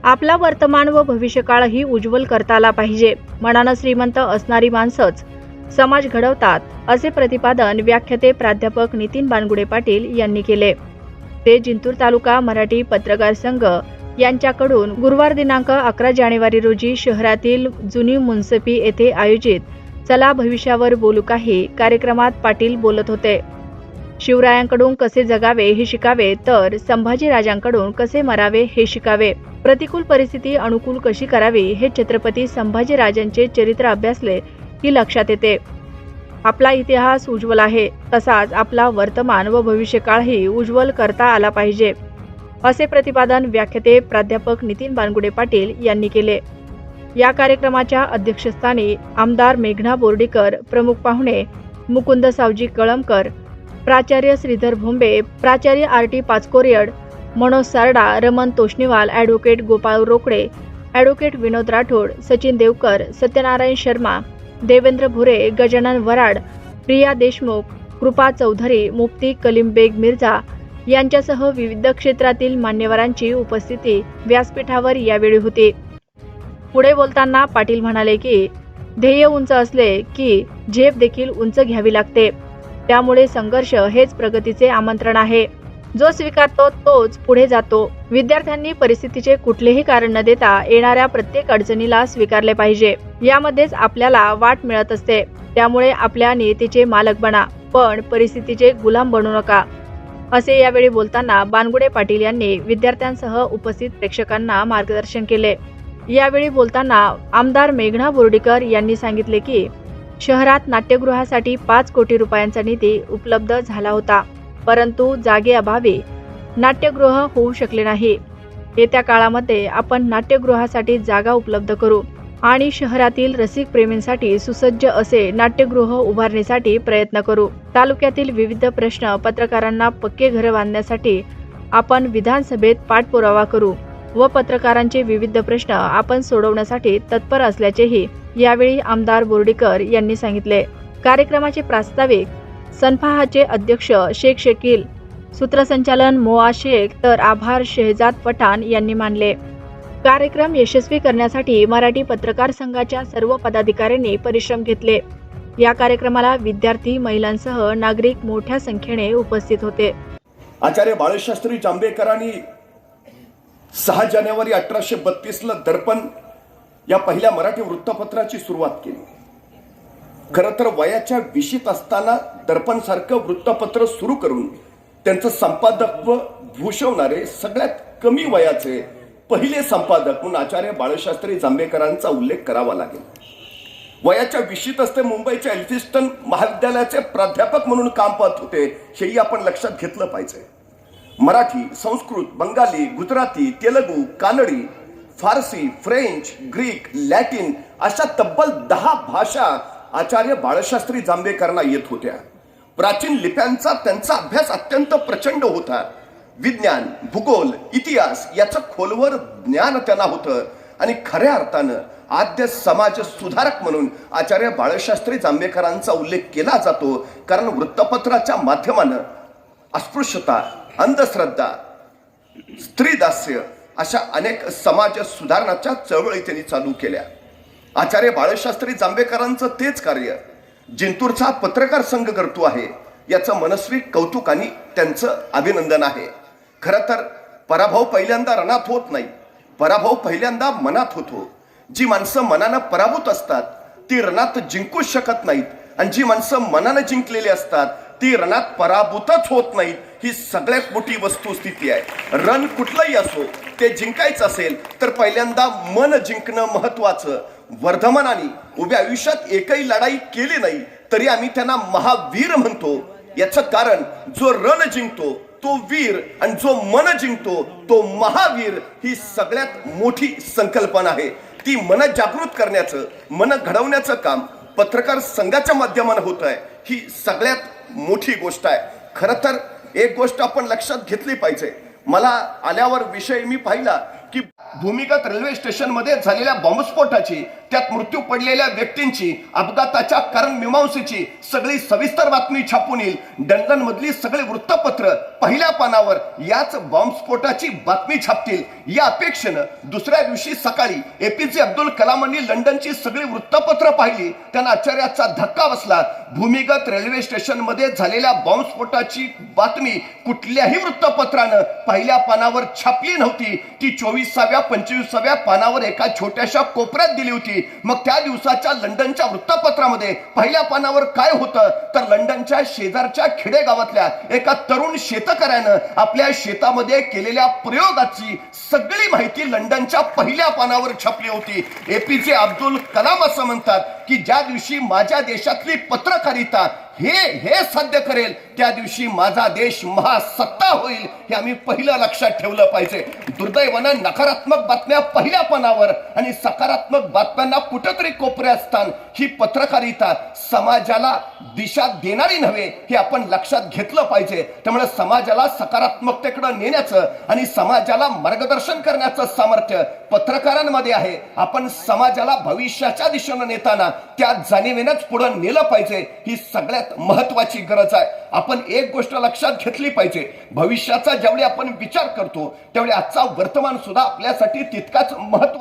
आपला वर्तमान व भविष्यकाळही उज्ज्वल करता आला पाहिजे. मनानं श्रीमंत असणारी माणसंच समाज घडवतात, असे प्रतिपादन व्याख्याते प्राध्यापक नितीन बानगुडे पाटील यांनी केले. ते जिंतूर तालुका मराठी पत्रकार संघ यांच्याकडून गुरुवार दिनांक 11 जानेवारी रोजी शहरातील जुनी मुन्सिपी येथे आयोजित चला भविष्यावर बोलू काही कार्यक्रमात पाटील बोलत होते. शिवरायांकडून कसे जगावे हे शिकावे, तर संभाजीराजांकडून कसे मरावे हे शिकावे. प्रतिकूल परिस्थिती अनुकूल कशी करावी हे छत्रपती संभाजीराजांचे चरित्र अभ्यासले की लक्षात येते. आपला इतिहास उज्ज्वल आहे, तसाच आपला वर्तमान व भविष्यकाळही उज्ज्वल करता आला पाहिजे, असे प्रतिपादन व्याख्याते प्राध्यापक नितीन बानगुडे पाटील यांनी केले. या कार्यक्रमाच्या अध्यक्षस्थानी आमदार मेघना बोर्डीकर, प्रमुख पाहुणे मुकुंद सावजी कळमकर, प्राचार्य श्रीधर भोंबे, प्राचार्य आर.टी. पाचकोरियड, मनोज सारडा, रमण तोष्णीवाल, ॲडव्होकेट गोपाळ रोकडे, ॲडव्होकेट विनोद राठोड, सचिन देवकर, सत्यनारायण शर्मा, देवेंद्र भुरे, गजानन वराड, प्रिया देशमुख, कृपा चौधरी, मुफ्ती कलीम बेग मिर्झा यांच्यासह विविध क्षेत्रातील मान्यवरांची उपस्थिती व्यासपीठावर यावेळी होती. पुढे बोलताना पाटील म्हणाले की ध्येय उंच असले की झेप देखील उंच घ्यावी लागते. त्यामुळे संघर्ष हेच प्रगतीचे आमंत्रण आहे. जो स्वीकारतो तोच पुढे जातो. विद्यार्थ्यांनी परिस्थितीचे कुठलेही कारण न देता येणाऱ्या प्रत्येक अडचणीला स्वीकारले पाहिजे. यामध्येच आपल्याला वाट मिळत असते. त्यामुळे आपल्या नियतीचे मालक बना, पण परिस्थितीचे गुलाम बनू नका, असे यावेळी बोलताना बानगुडे पाटील यांनी विद्यार्थ्यांसह उपस्थित प्रेक्षकांना मार्गदर्शन केले. यावेळी बोलताना आमदार मेघना बोर्डीकर यांनी सांगितले की शहरात नाट्यगृहासाठी 5 कोटी रुपयांचा निधी उपलब्ध झाला होता, परंतु जागेअभावी नाट्यगृह होऊ शकले नाही. येत्या काळामध्ये आपण नाट्यगृहासाठी जागा उपलब्ध करू आणि शहरातील रसिक प्रेमींसाठी सुसज्ज असे नाट्यगृह उभारण्यासाठी प्रयत्न करू. तालुक्यातील विविध प्रश्न पत्रकारांना पक्के घर बांधण्यासाठी आपण विधानसभेत पाठपुरावा करू व पत्रकारांचे विविध प्रश्न आपण सोडवण्यासाठी तत्पर असल्याचेही यावेळी आमदार बोर्डीकर यांनी सांगितले. कार्यक्रमाचे प्रास्ताविक सनफाहाचे अध्यक्ष शेख शकील, सूत्रसंचालन मोआ शेख, तर आभार शेहजाद पठाण यांनी मानले. कार्यक्रम यशस्वी करण्यासाठी मराठी पत्रकार संघाच्या सर्व पदाधिकाऱ्यांनी परिश्रम घेतले. या कार्यक्रमाला विद्यार्थी, महिलांसह नागरिक मोठ्या संख्येने उपस्थित होते. आचार्य बाळशास्त्री जांभेकरांनी 6 जानेवारी 1832 दर्पण या पहिल्या मराठी वृत्तपत्राची सुरुवात केली. खरं तर वयाच्या 20शीत असताना दर्पण सारखं वृत्तपत्र सुरू करून त्यांचं संपादकत्व भूषवणारे सगळ्यात कमी वयाचे पहिले संपादक म्हणून आचार्य बाळशास्त्री जांभेकरांचा उल्लेख करावा लागेल. वयाच्या 20शीतच ते मुंबईच्या एल्फिस्टन महाविद्यालयाचे प्राध्यापक म्हणून काम पाहत होते, हेही आपण लक्षात घेतलं पाहिजे. मराठी, संस्कृत, बंगाली, गुजराती, तेलुगू, कानडी, फारसी, फ्रेंच, ग्रीक, लॅटिन अशा तब्बल 10 भाषा आचार्य बाळशास्त्री जांभेकरांना येत होत्या. प्राचीन लिप्यांचा त्यांचा अभ्यास अत्यंत प्रचंड होता. विज्ञान, भूगोल, इतिहास याचं खोलवर ज्ञान त्यांना होतं आणि खऱ्या अर्थानं आद्य समाज सुधारक म्हणून आचार्य बाळशास्त्री जांभेकरांचा उल्लेख केला जातो. कारण वृत्तपत्राच्या माध्यमानं अस्पृश्यता, अंधश्रद्धा, स्त्रीदास्य अशा अनेक समाज सुधारणाच्या चळवळी त्यांनी चालू केल्या. आचार्य बाळशास्त्री जांभेकरांचं तेच कार्य जिंतूरचा पत्रकार संघ करतो आहे, याचं मनस्वी कौतुक आणि त्यांचं अभिनंदन आहे. खरं तर पराभव पहिल्यांदा रणात होत नाही, पराभव पहिल्यांदा मनात होतो. जी माणसं मनानं पराभूत असतात ती रणात जिंकूच शकत नाहीत, आणि जी माणसं मनानं जिंकलेली असतात ती रणात पराभूतच होत नाहीत. ही सगळ्यात मोठी वस्तुस्थिती आहे. रण कुठलंही असो, ते जिंकायचं असेल तर पहिल्यांदा मन जिंकणं महत्वाचं. वर्धमानाने उभ्या आयुष्यात एकही लढाई केली नाही तरी आम्ही त्यांना महावीर म्हणतो. याचं कारण जो रण जिंकतो तो वीर आणि जो मन जिंकतो तो महावीर, ही सगळ्यात मोठी संकल्पना आहे. ती मन जागृत करण्याचं, मन घडवण्याचं काम पत्रकार संघाच्या माध्यमाने होत आहे. ही सगळ्यात मोठी गोष्ट आहे. खरं तर एक गोष्ट आपण लक्षात घेतली पाहिजे. मला आल्यावर विषय मी पाहिला की भूमिगत रेल्वे स्टेशन मध्ये झालेल्या बॉम्बस्फोटाची त्यात मृत्यू पडलेल्या व्यक्तींची, अपघाताच्या कारण मीमांसेची सगळी सविस्तर बातमी छापून येईल. लंडन मधली सगळी वृत्तपत्र पहिल्या पानावर याच बॉम्बस्फोटाची बातमी छापतील. या अपेक्षेनं दुसऱ्या दिवशी सकाळी एपीजे अब्दुल कलामांनी लंडनची सगळी वृत्तपत्र पाहिली. त्यांना आश्चर्याचा धक्का बसला. भूमिगत रेल्वे स्टेशन मध्ये झालेल्या बॉम्बस्फोटाची बातमी कुठल्याही वृत्तपत्रानं पहिल्या पानावर छापली नव्हती. ती 24व्या 25व्या पानावर एका छोट्याशा कोपऱ्यात दिली होती. मग त्या दिवसाच्या लंडनच्या वृत्तपत्रामध्ये पहिल्या पानावर काय होतं तर लंडनच्या शेजारच्या खेडेगावातल्या एका तरुण शेतकऱ्यानं आपल्या शेतामध्ये केलेल्या प्रयोगाची सगळी माहिती लंडनच्या पहिल्या पानावर छापली होती. एपीजे अब्दुल कलाम असं म्हणतात की ज्या दिवशी माझ्या देशातली पत्रकारिता हे साध्य करेल त्या दिवशी माझा देश महासत्ता होईल. हे आम्ही पहिलं लक्षात ठेवलं पाहिजे. दुर्दैवानं नकारात्मक बातम्या पहिल्या पानावर आणि सकारात्मक बातम्यांना कुठेतरी कोपऱ्यात स्थान, ही पत्रकारिता समाजाला दिशा देणारी नव्हे हे आपण लक्षात घेतलं पाहिजे. त्यामुळे समाजाला सकारात्मकतेकडे नेण्याचं आणि समाजाला मार्गदर्शन करण्याचं सामर्थ्य पत्रकारांमध्ये आहे. आपण समाजाला भविष्याच्या दिशेने नेताना त्या जाणीवेनंच पुढे नेलं पाहिजे. ही सगळ्यात महत्वाची गरज आहे. आपण एक गोष्ट लक्षात घेतली पाहिजे, भविष्याचा ज्यावेळी आपण विचार करतो त्यावेळी आजचा वर्तमान सुद्धा आपल्यासाठी तितकाच महत्व